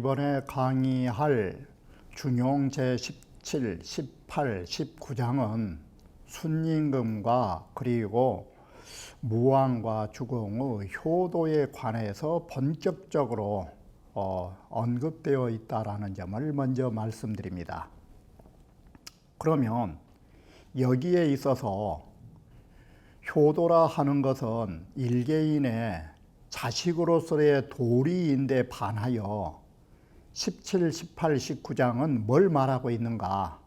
이번에 강의할 준용 제17, 18, 19장은 순임금과 그리고 무왕과 주공의 효도에 관해서 본격적으로 언급되어 있다는 점을 먼저 말씀드립니다. 그러면 여기에 있어서 효도라 하는 것은 일개인의 자식으로서의 도리인데 반하여 17, 18, 19장은 뭘 말하고 있는가?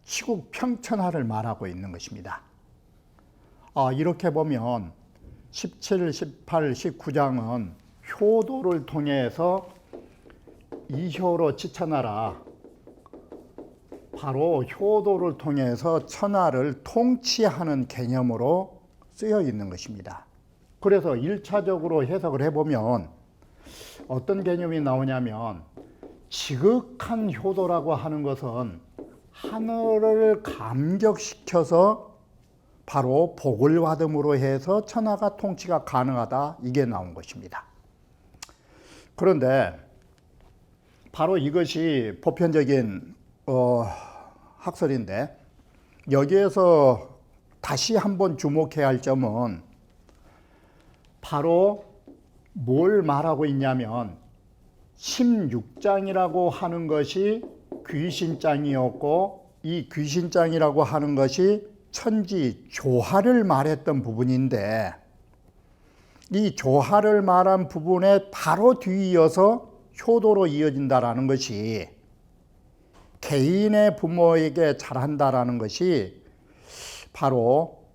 시국 평천하를 말하고 있는 것입니다. 이렇게 보면 17, 18, 19장은 효도를 통해서 이효로 지천하라, 바로 효도를 통해서 천하를 통치하는 개념으로 쓰여 있는 것입니다. 그래서 1차적으로 해석을 해보면 어떤 개념이 나오냐면, 지극한 효도라고 하는 것은 하늘을 감격시켜서 바로 복을 받음으로 해서 천하가 통치가 가능하다, 이게 나온 것입니다. 그런데 바로 이것이 보편적인 학설인데, 여기에서 다시 한번 주목해야 할 점은 바로 뭘 말하고 있냐면, 16장이라고 하는 것이 귀신장이었고, 이 귀신장이라고 하는 것이 천지 조화를 말했던 부분인데, 이 조화를 말한 부분에 바로 뒤이어서 효도로 이어진다라는 것이, 개인의 부모에게 잘한다라는 것이 바로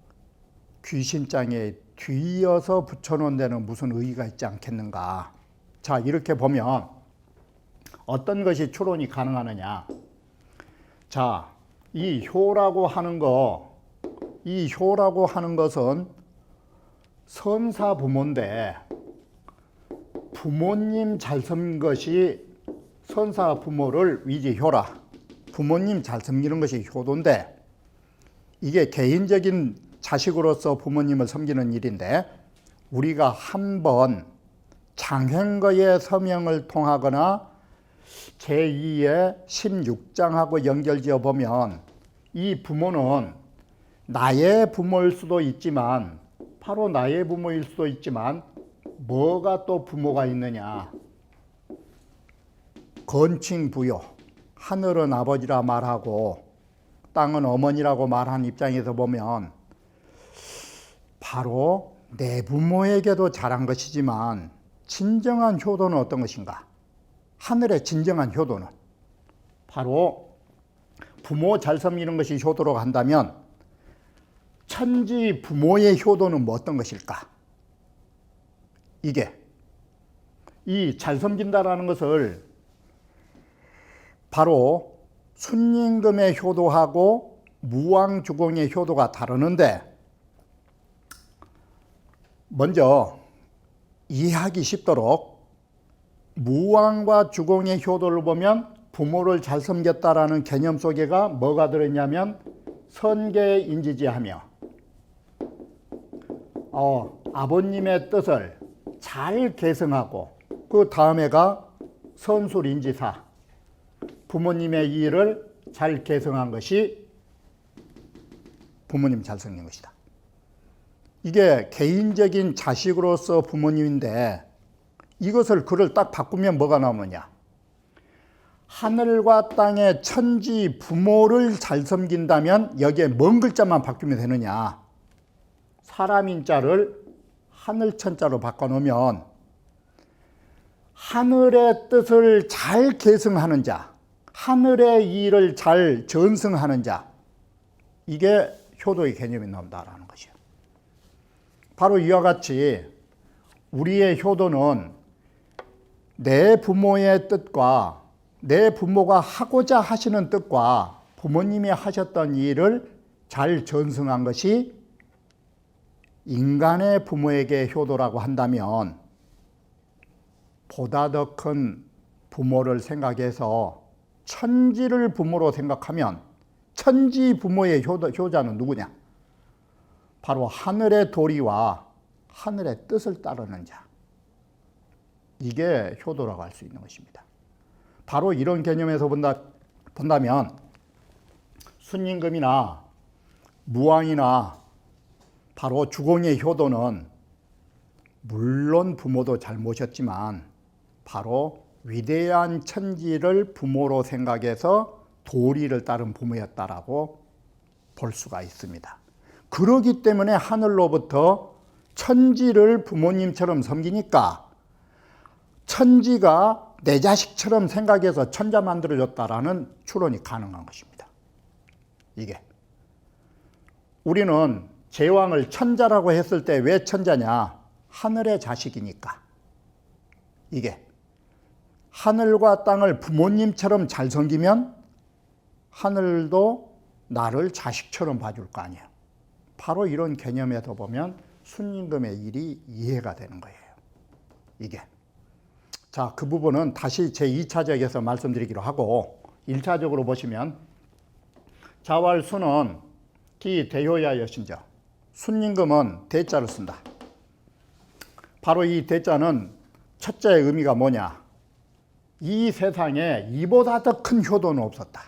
귀신장에 뒤이어서 붙여놓은 데는 무슨 의의가 있지 않겠는가. 자, 이렇게 보면 어떤 것이 추론이 가능하느냐. 자, 이 효라고 하는 것은 선사 부모인데, 부모님 잘 섬긴 것이 선사 부모를 위지효라, 부모님 잘 섬기는 것이 효도인데, 이게 개인적인 자식으로서 부모님을 섬기는 일인데, 우리가 한번 장행거의 서명을 통하거나 제2의 16장하고 연결지어 보면, 이 부모는 나의 부모일 수도 있지만, 바로 나의 부모일 수도 있지만, 뭐가 또 부모가 있느냐. 건칭부요, 하늘은 아버지라 말하고 땅은 어머니라고 말한 입장에서 보면 바로 내 부모에게도 잘한 것이지만, 진정한 효도는 어떤 것인가? 하늘의 진정한 효도는 바로 부모 잘 섬기는 것이 효도로 한다면, 천지 부모의 효도는 뭐 어떤 것일까? 이게 이 잘 섬긴다라는 것을 바로 순임금의 효도하고 무왕주공의 효도가 다르는데, 먼저 이해하기 쉽도록 무왕과 주공의 효도를 보면 부모를 잘 섬겼다라는 개념 속에가 뭐가 들어있냐면, 선계인지지하며 아버님의 뜻을 잘 계승하고, 그 다음에가 선술인지사, 부모님의 일을 잘 계승한 것이 부모님 잘 섬긴 것이다. 이게 개인적인 자식으로서 부모님인데, 이것을 글을 딱 바꾸면 뭐가 나오느냐. 하늘과 땅의 천지 부모를 잘 섬긴다면 여기에 뭔 글자만 바꾸면 되느냐. 사람인 자를 하늘천자로 바꿔놓으면 하늘의 뜻을 잘 계승하는 자, 하늘의 일을 잘 전승하는 자, 이게 효도의 개념이 나온다라는 것이에요. 바로 이와 같이 우리의 효도는 내 부모의 뜻과 내 부모가 하고자 하시는 뜻과 부모님이 하셨던 일을 잘 전승한 것이 인간의 부모에게 효도라고 한다면 보다 더 큰 부모를 생각해서 천지를 부모로 생각하면 천지 부모의 효자는 누구냐? 바로 하늘의 도리와 하늘의 뜻을 따르는 자. 이게 효도라고 할 수 있는 것입니다. 바로 이런 개념에서 본다면 순임금이나 무왕이나 바로 주공의 효도는 물론 부모도 잘 모셨지만 바로 위대한 천지를 부모로 생각해서 도리를 따른 부모였다라고 볼 수가 있습니다. 그러기 때문에 하늘로부터 천지를 부모님처럼 섬기니까 천지가 내 자식처럼 생각해서 천자 만들어줬다라는 추론이 가능한 것입니다. 이게 우리는 제왕을 천자라고 했을 때 왜 천자냐? 하늘의 자식이니까. 이게 하늘과 땅을 부모님처럼 잘 섬기면 하늘도 나를 자식처럼 봐줄 거 아니에요. 바로 이런 개념에서 보면 순임금의 일이 이해가 되는 거예요. 이게. 자, 그 부분은 다시 제2차적에서 말씀드리기로 하고 1차적으로 보시면 자왈수는 기 대효야 여신저. 순임금은 대자를 쓴다. 바로 이 대자는 첫째의 의미가 뭐냐? 이 세상에 이보다 더 큰 효도는 없었다.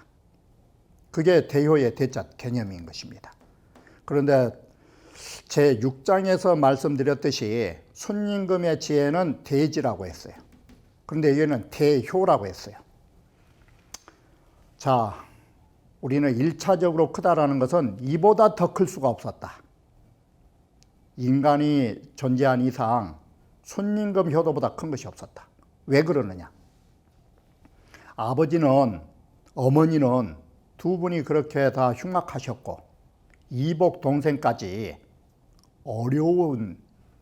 그게 대효의 대자 개념인 것입니다. 그런데 제6장에서 말씀드렸듯이 순임금의 지혜는 대지라고 했어요. 그런데 얘는 대효라고 했어요. 자, 우리는 1차적으로 크다라는 것은 이보다 더 클 수가 없었다. 인간이 존재한 이상 순임금 효도보다 큰 것이 없었다. 왜 그러느냐? 아버지는 어머니는 두 분이 그렇게 다 흉악하셨고 이복 동생까지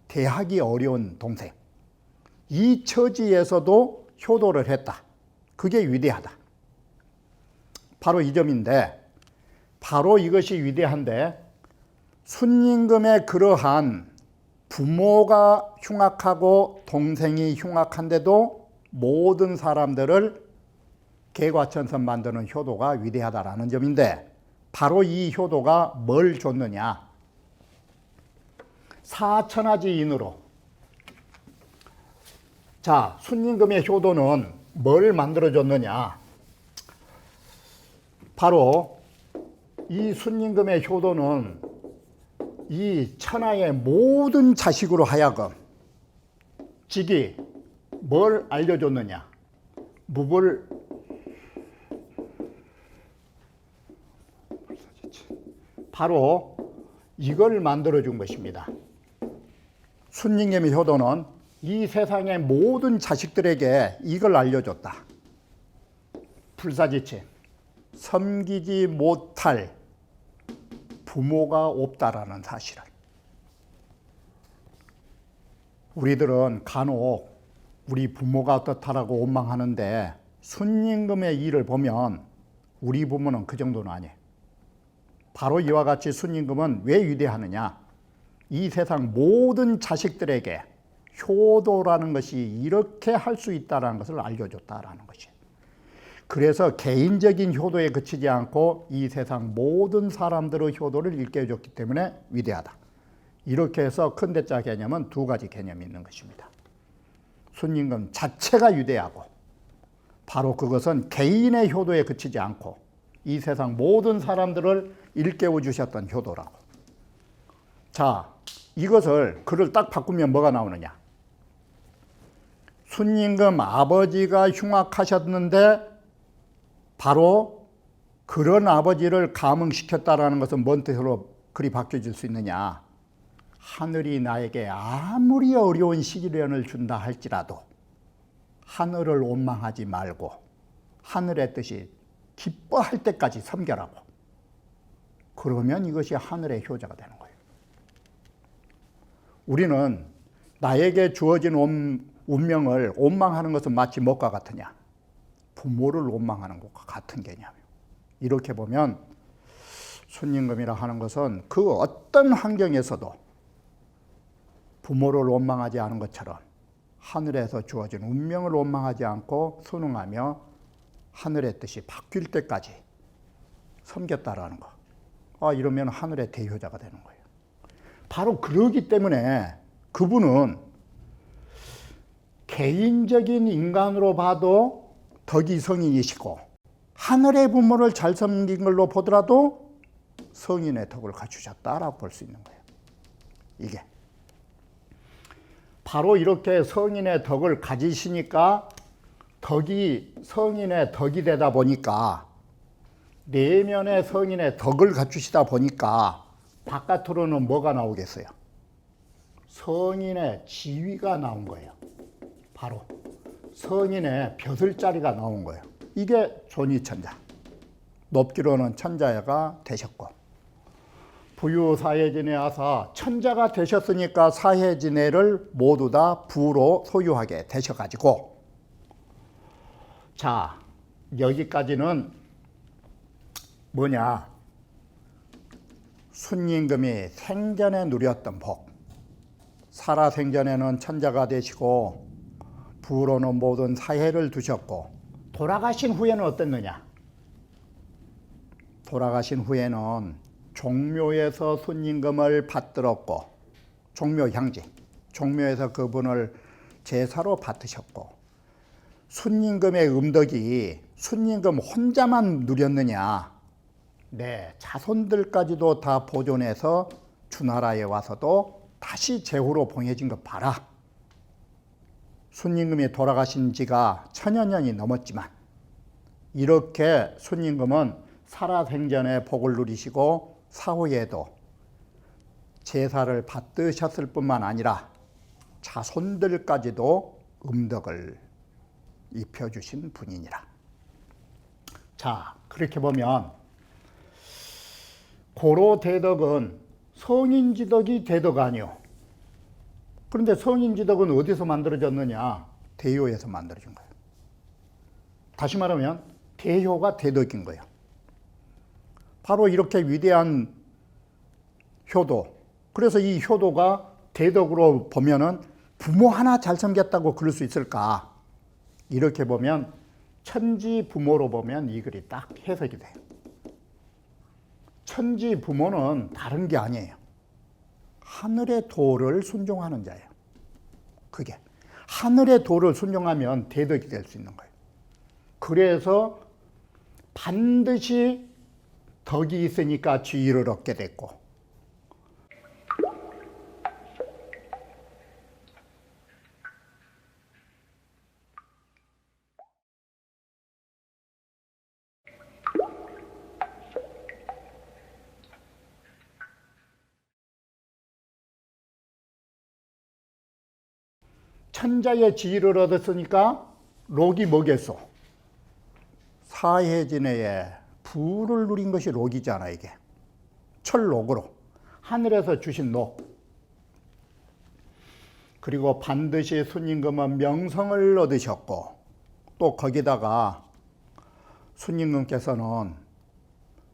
대하기 어려운 동생, 이 처지에서도 효도를 했다. 그게 위대하다. 바로 이 점인데, 바로 이것이 위대한데 순임금의 그러한 부모가 흉악하고 동생이 흉악한데도 모든 사람들을 개과천선 만드는 효도가 위대하다라는 점인데, 바로 이 효도가 뭘 줬느냐? 사천하지인으로. 자, 순임금의 효도는 뭘 만들어줬느냐? 바로 이 순임금의 효도는 이 천하의 모든 자식으로 하여금 직이 뭘 알려줬느냐? 바로 이걸 만들어준 것입니다. 순임금의 효도는 이 세상의 모든 자식들에게 이걸 알려줬다. 불사지침, 섬기지 못할 부모가 없다라는 사실을. 우리들은 간혹 우리 부모가 어떻다라고 원망하는데 순임금의 일을 보면 우리 부모는 그 정도는 아니에요. 바로 이와 같이 순임금은 왜 위대하느냐? 이 세상 모든 자식들에게 효도라는 것이 이렇게 할 수 있다는 것을 알려줬다라는 것이에요. 그래서 개인적인 효도에 그치지 않고 이 세상 모든 사람들의 효도를 일깨워줬기 때문에 위대하다. 이렇게 해서 큰 대자 개념은 두 가지 개념이 있는 것입니다. 순임금 자체가 위대하고 바로 그것은 개인의 효도에 그치지 않고 이 세상 모든 사람들을 일깨워 주셨던 효도라고. 자, 이것을 글을 딱 바꾸면 뭐가 나오느냐? 순임금 아버지가 흉악하셨는데 바로 그런 아버지를 감흥시켰다라는 것은 뭔 뜻으로 글이 바뀌어질 수 있느냐? 하늘이 나에게 아무리 어려운 시련을 준다 할지라도 하늘을 원망하지 말고 하늘의 뜻이 기뻐할 때까지 섬겨라고. 그러면 이것이 하늘의 효자가 되는 거예요. 우리는 나에게 주어진 운명을 원망하는 것은 마치 무엇과 같으냐? 부모를 원망하는 것과 같은 개념이에요. 이렇게 보면 순임금이라 하는 것은 그 어떤 환경에서도 부모를 원망하지 않은 것처럼 하늘에서 주어진 운명을 원망하지 않고 순응하며 하늘의 뜻이 바뀔 때까지 섬겼다라는 거. 이러면 하늘의 대효자가 되는 거예요. 바로 그러기 때문에 그분은 개인적인 인간으로 봐도 덕이 성인이시고 하늘의 부모를 잘 섬긴 걸로 보더라도 성인의 덕을 갖추셨다라고 볼 수 있는 거예요. 이게 바로 이렇게 성인의 덕을 가지시니까 덕이 성인의 덕이 되다 보니까 내면의 성인의 덕을 갖추시다 보니까 바깥으로는 뭐가 나오겠어요? 성인의 지위가 나온 거예요. 바로 성인의 벼슬자리가 나온 거예요. 이게 존위천자. 높기로는 천자가 되셨고 부유사회진에 와서 천자가 되셨으니까 사회진해를 모두 다 부로 소유하게 되셔가지고 자 여기까지는 뭐냐? 순임금이 생전에 누렸던 복. 살아생전에는 천자가 되시고 부로는 모든 사회를 두셨고 돌아가신 후에는 어땠느냐? 돌아가신 후에는 종묘에서 순임금을 받들었고 종묘향지, 종묘에서 그분을 제사로 받으셨고 순임금의 음덕이 순임금 혼자만 누렸느냐? 네, 자손들까지도 다 보존해서 주나라에 와서도 다시 제후로 봉해진 것 봐라. 순임금이 돌아가신 지가 1000여 년이 넘었지만 이렇게 순임금은 살아생전에 복을 누리시고 사후에도 제사를 받으셨을 뿐만 아니라 자손들까지도 음덕을 입혀주신 분이니라. 자, 그렇게 보면 고로 대덕은 성인지덕이 대덕 아니요. 그런데 성인지덕은 어디서 만들어졌느냐? 대효에서 만들어진 거예요. 다시 말하면 대효가 대덕인 거예요. 바로 이렇게 위대한 효도. 그래서 이 효도가 대덕으로 보면은 부모 하나 잘 섬겼다고 그럴 수 있을까? 이렇게 보면 천지 부모로 보면 이 글이 딱 해석이 돼요. 천지 부모는 다른 게 아니에요. 하늘의 도를 순종하는 자예요. 그게 하늘의 도를 순종하면 대덕이 될 수 있는 거예요. 그래서 반드시 덕이 있으니까 지위를 얻게 됐고 천자의 지위를 얻었으니까 록이 뭐겠소? 사해진해에 부를 누린 것이 록이잖아. 이게 철록으로 하늘에서 주신 록. 그리고 반드시 순임금은 명성을 얻으셨고 또 거기다가 순임금께서는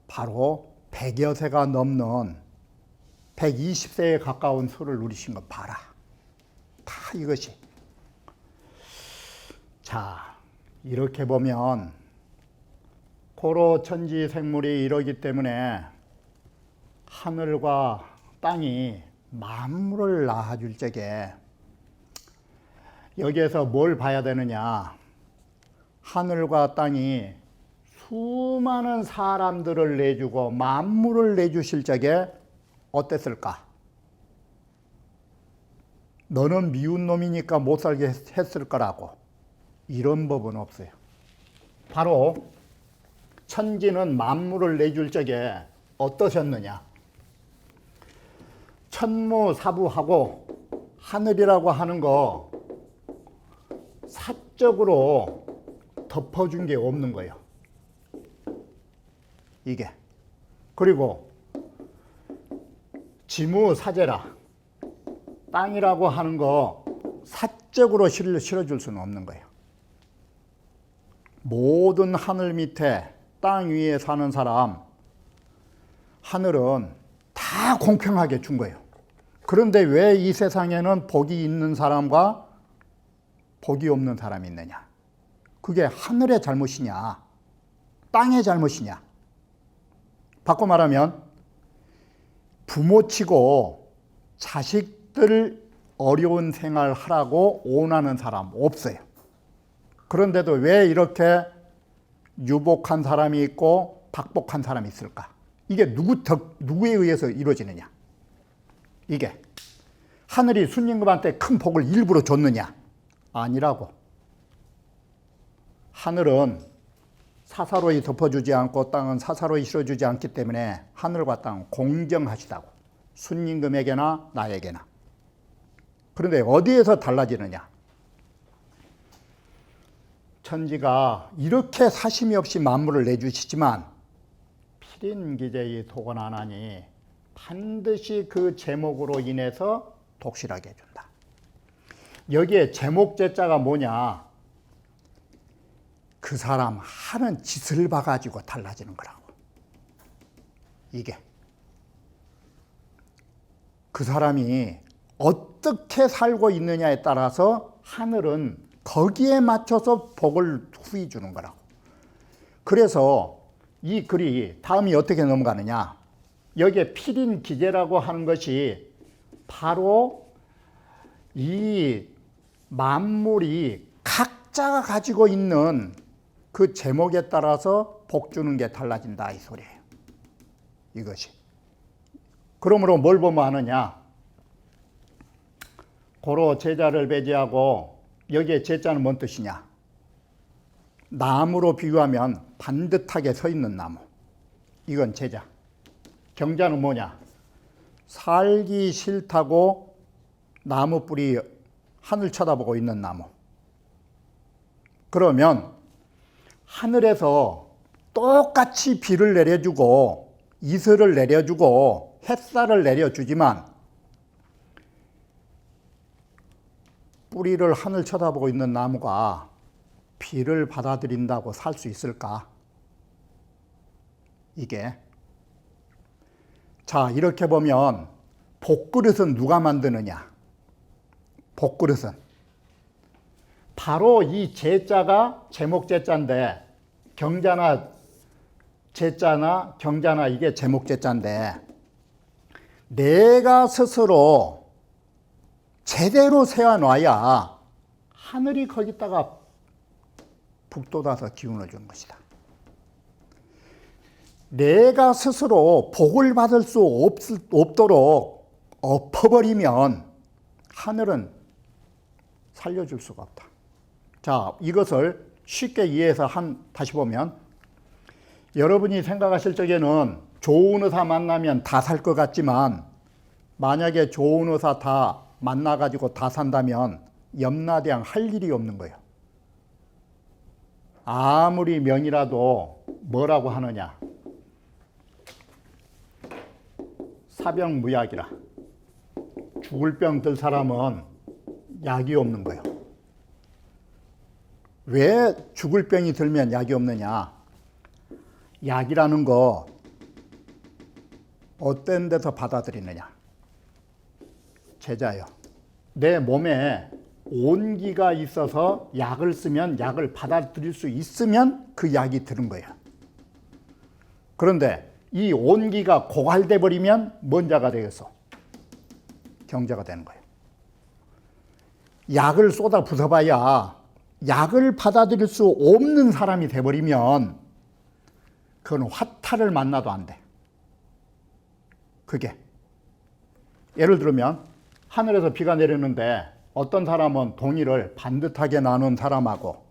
바로 100여 세가 넘는 120세에 가까운 수를 누리신 거 봐라. 다 이것이. 자, 이렇게 보면 고로 천지 생물이 이러기 때문에 하늘과 땅이 만물을 낳아줄 적에 여기에서 뭘 봐야 되느냐? 하늘과 땅이 수많은 사람들을 내주고 만물을 내주실 적에 어땠을까? 너는 미운 놈이니까 못 살게 했을 거라고. 이런 법은 없어요. 바로 천지는 만물을 내줄 적에 어떠셨느냐? 천무사부하고 하늘이라고 하는 거 사적으로 덮어준 게 없는 거예요. 이게. 그리고 지무사제라 땅이라고 하는 거 사적으로 실어줄 수는 없는 거예요. 모든 하늘 밑에 땅 위에 사는 사람 하늘은 다 공평하게 준 거예요. 그런데 왜 이 세상에는 복이 있는 사람과 복이 없는 사람이 있느냐? 그게 하늘의 잘못이냐? 땅의 잘못이냐? 바꿔 말하면 부모치고 자식들 어려운 생활 하라고 원하는 사람 없어요. 그런데도 왜 이렇게 유복한 사람이 있고 박복한 사람이 있을까? 이게 누구에 의해서 이루어지느냐? 이게 하늘이 순임금한테 큰 복을 일부러 줬느냐? 아니라고. 하늘은 사사로이 덮어주지 않고 땅은 사사로이 실어주지 않기 때문에 하늘과 땅은 공정하시다고. 순임금에게나 나에게나. 그런데 어디에서 달라지느냐? 천지가 이렇게 사심이 없이 만물을 내주시지만 필인기재의 독은 안 하니 반드시 그 제목으로 인해서 독실하게 해준다. 여기에 제목 제자가 뭐냐? 그 사람 하는 짓을 봐가지고 달라지는 거라고. 이게 그 사람이 어떻게 살고 있느냐에 따라서 하늘은 거기에 맞춰서 복을 후히 주는 거라고. 그래서 이 글이 다음이 어떻게 넘어가느냐? 여기에 필인기재라고 하는 것이 바로 이 만물이 각자가 가지고 있는 그 제목에 따라서 복 주는 게 달라진다 이 소리예요. 이것이. 그러므로 뭘 보면 아느냐? 고로 제자를 배제하고 여기에 제자는 뭔 뜻이냐? 나무로 비유하면 반듯하게 서 있는 나무. 이건 제자. 경자는 뭐냐? 살기 싫다고 나무 뿌리 하늘 쳐다보고 있는 나무. 그러면 하늘에서 똑같이 비를 내려주고 이슬을 내려주고 햇살을 내려주지만 뿌리를 하늘 쳐다보고 있는 나무가 비를 받아들인다고 살 수 있을까? 이게. 자, 이렇게 보면 복그릇은 누가 만드느냐? 복그릇은 바로 이 제자가 제목 제자인데, 경자나 제자나 경자나 이게 제목 제자인데, 내가 스스로 제대로 세워놔야 하늘이 거기다가 북돋아서 기운을 주는 것이다. 내가 스스로 복을 받을 수 없도록 엎어버리면 하늘은 살려줄 수가 없다. 자, 이것을 쉽게 이해해서 다시 보면, 여러분이 생각하실 적에는 좋은 의사 만나면 다 살 것 같지만, 만약에 좋은 의사 다 만나가지고 다 산다면 염라대왕 할 일이 없는 거예요. 아무리 명이라도 뭐라고 하느냐? 사병무약이라. 죽을 병 들 사람은 약이 없는 거예요. 왜 죽을 병이 들면 약이 없느냐? 약이라는 거 어떤 데서 받아들이느냐? 제자요. 내 몸에 온기가 있어서 약을 쓰면 약을 받아들일 수 있으면 그 약이 드는 거예요. 그런데 이 온기가 고갈돼 버리면 뭔 자가 되겠어? 경자가 되는 거예요. 약을 쏟아 부숴봐야 약을 받아들일 수 없는 사람이 돼버리면 그건 화탈을 만나도 안 돼. 그게. 예를 들면 하늘에서 비가 내리는데 어떤 사람은 동이를 반듯하게 나눈 사람하고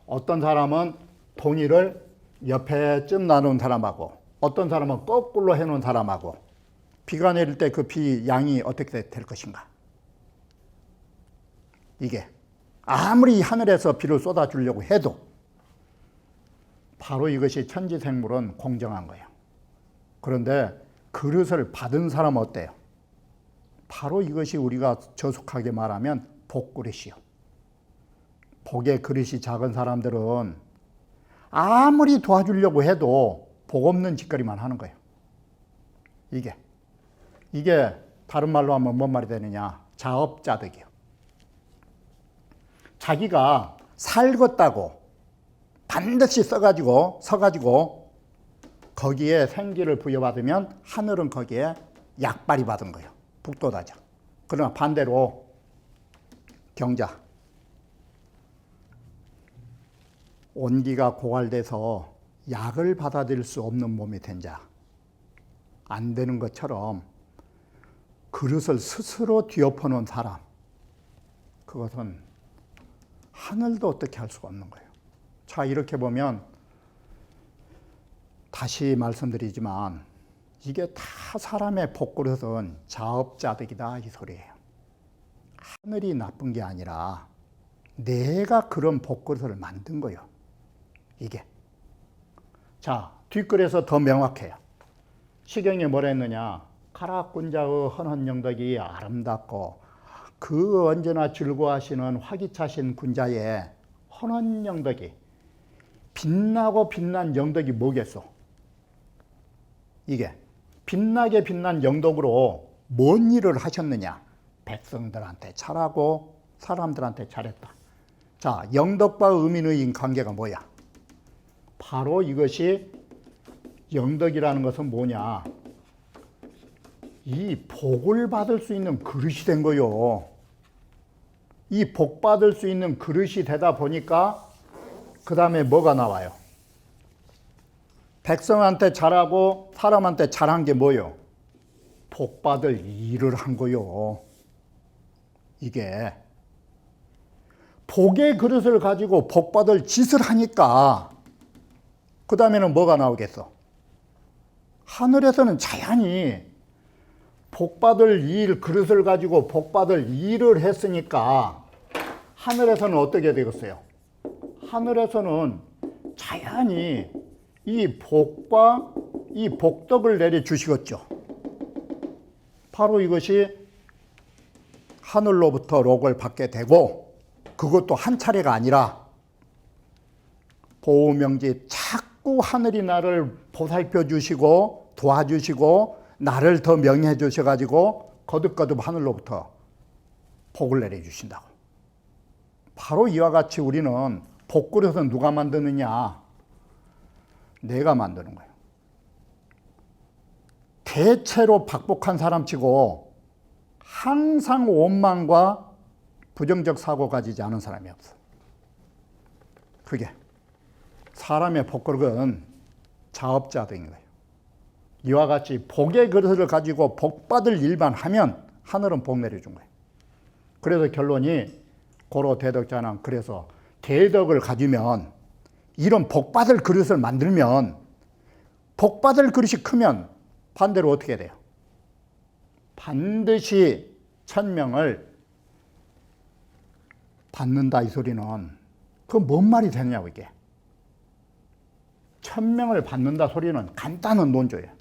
어떤 사람은 동이를 옆에쯤 나눈 사람하고 어떤 사람은 거꾸로 해놓은 사람하고 비가 내릴 때 그 비 양이 어떻게 될 것인가? 이게 아무리 하늘에서 비를 쏟아주려고 해도 바로 이것이 천지생물은 공정한 거예요. 그런데 그릇을 받은 사람은 어때요? 바로 이것이 우리가 저속하게 말하면 복그릇이요. 복의 그릇이 작은 사람들은 아무리 도와주려고 해도 복 없는 짓거리만 하는 거예요. 이게 다른 말로 하면 뭔 말이 되느냐? 자업자득이요. 자기가 살겄다고 반드시 서가지고 거기에 생기를 부여받으면 하늘은 거기에 약발이 받은 거예요. 북돋아져. 그러나 반대로 경자. 온기가 고갈돼서 약을 받아들일 수 없는 몸이 된 자. 안 되는 것처럼 그릇을 스스로 뒤엎어놓은 사람. 그것은 하늘도 어떻게 할 수가 없는 거예요. 자, 이렇게 보면 다시 말씀드리지만 이게 다 사람의 복그릇은 자업자득이다 이 소리예요. 하늘이 나쁜 게 아니라 내가 그런 복그릇을 만든 거예요. 이게. 자, 뒷글에서 더 명확해요. 시경이 뭐라 했느냐? 가락군자의 헌헌 영덕이 아름답고 그 언제나 즐거워하시는 화기차신 군자의 헌헌 영덕이 빛나고 빛난 영덕이 뭐겠어? 이게 빛나게 빛난 영덕으로 뭔 일을 하셨느냐? 백성들한테 잘하고 사람들한테 잘했다. 자, 영덕과 의민의 관계가 뭐야? 바로 이것이 영덕이라는 것은 뭐냐? 이 복을 받을 수 있는 그릇이 된 거요. 이 복 받을 수 있는 그릇이 되다 보니까 그 다음에 뭐가 나와요? 백성한테 잘하고 사람한테 잘한 게 뭐요? 복 받을 일을 한 거요. 이게 복의 그릇을 가지고 복 받을 짓을 하니까 그 다음에는 뭐가 나오겠어? 하늘에서는 자연히 복 받을 일, 그릇을 가지고 복 받을 일을 했으니까 하늘에서는 어떻게 되겠어요? 하늘에서는 자연히 이 복과 이 복덕을 내려주시겠죠. 바로 이것이 하늘로부터 록을 받게 되고, 그것도 한 차례가 아니라 보호명지 자꾸 하늘이 나를 보살펴 주시고 도와주시고 나를 더 명예해 주셔가지고 거듭거듭 하늘로부터 복을 내려주신다고. 바로 이와 같이 우리는 복그릇은 누가 만드느냐? 내가 만드는 거예요. 대체로 박복한 사람치고 항상 원망과 부정적 사고 가지지 않은 사람이 없어. 그게 사람의 복그릇은 자업자득인 거예요. 이와 같이 복의 그릇을 가지고 복 받을 일만 하면 하늘은 복 내려준 거예요. 그래서 결론이 고로 대덕자는, 그래서 대덕을 가지면 이런 복 받을 그릇을 만들면, 복 받을 그릇이 크면 반대로 어떻게 돼요? 반드시 천명을 받는다 이 소리는 그 뭔 말이 되냐고. 이게 천명을 받는다 소리는 간단한 논조예요.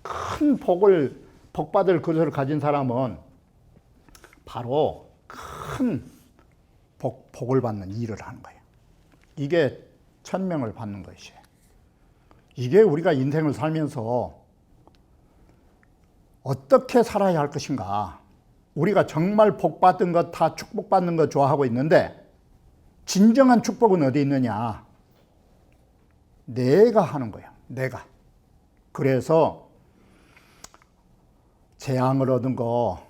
큰 복 받을 그릇을 가진 사람은 바로 큰 복을 받는 일을 하는 거예요. 이게 천명을 받는 것이에요. 이게 우리가 인생을 살면서 어떻게 살아야 할 것인가. 우리가 정말 복 받은 것, 다 축복받는 거 좋아하고 있는데 진정한 축복은 어디 있느냐? 내가 하는 거야. 내가. 그래서 재앙을 얻은 거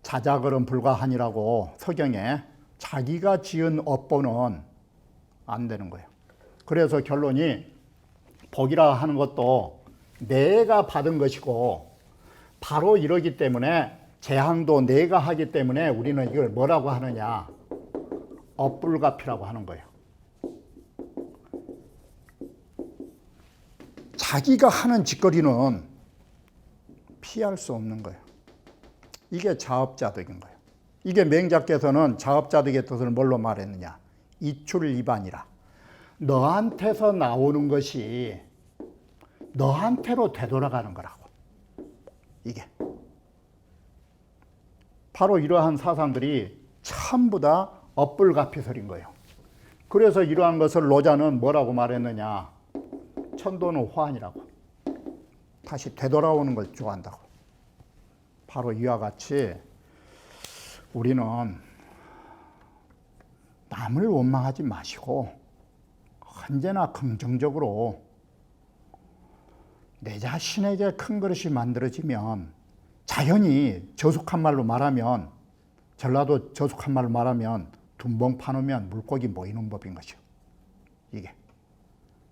자작을은 불가하니라고 서경에 자기가 지은 업보는 안 되는 거예요. 그래서 결론이 복이라 하는 것도 내가 받은 것이고, 바로 이러기 때문에 재앙도 내가 하기 때문에 우리는 이걸 뭐라고 하느냐? 업불가피라고 하는 거예요. 자기가 하는 짓거리는 피할 수 없는 거예요. 이게 자업자득인 거예요. 이게 맹자께서는 자업자득의 뜻을 뭘로 말했느냐? 이출이반이라. 너한테서 나오는 것이 너한테로 되돌아가는 거라고. 이게 바로 이러한 사상들이 전부 다 업불가피설인 거예요. 그래서 이러한 것을 노자는 뭐라고 말했느냐? 천도는 화환이라고. 다시 되돌아오는 걸 좋아한다고. 바로 이와 같이 우리는 남을 원망하지 마시고 언제나 긍정적으로 내 자신에게 큰 그릇이 만들어지면 자연히 저속한 말로 말하면, 전라도 저속한 말로 말하면 둔봉 파놓으면 물고기 모이는 법인 것이요. 이게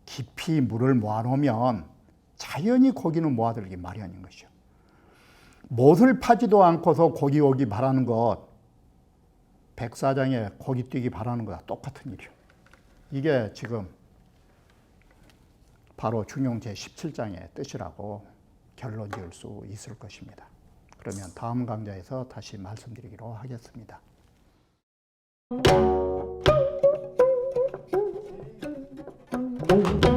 깊이 물을 모아놓으면 자연히 고기는 모아들기 마련인 것이요. 못을 파지도 않고서 고기 오기 바라는 것, 백사장에 고기 뛰기 바라는 것과 똑같은 일이요. 이게 지금 바로 중용 제17장의 뜻이라고 결론 지을 수 있을 것입니다. 그러면 다음 강좌에서 다시 말씀드리기로 하겠습니다. 음.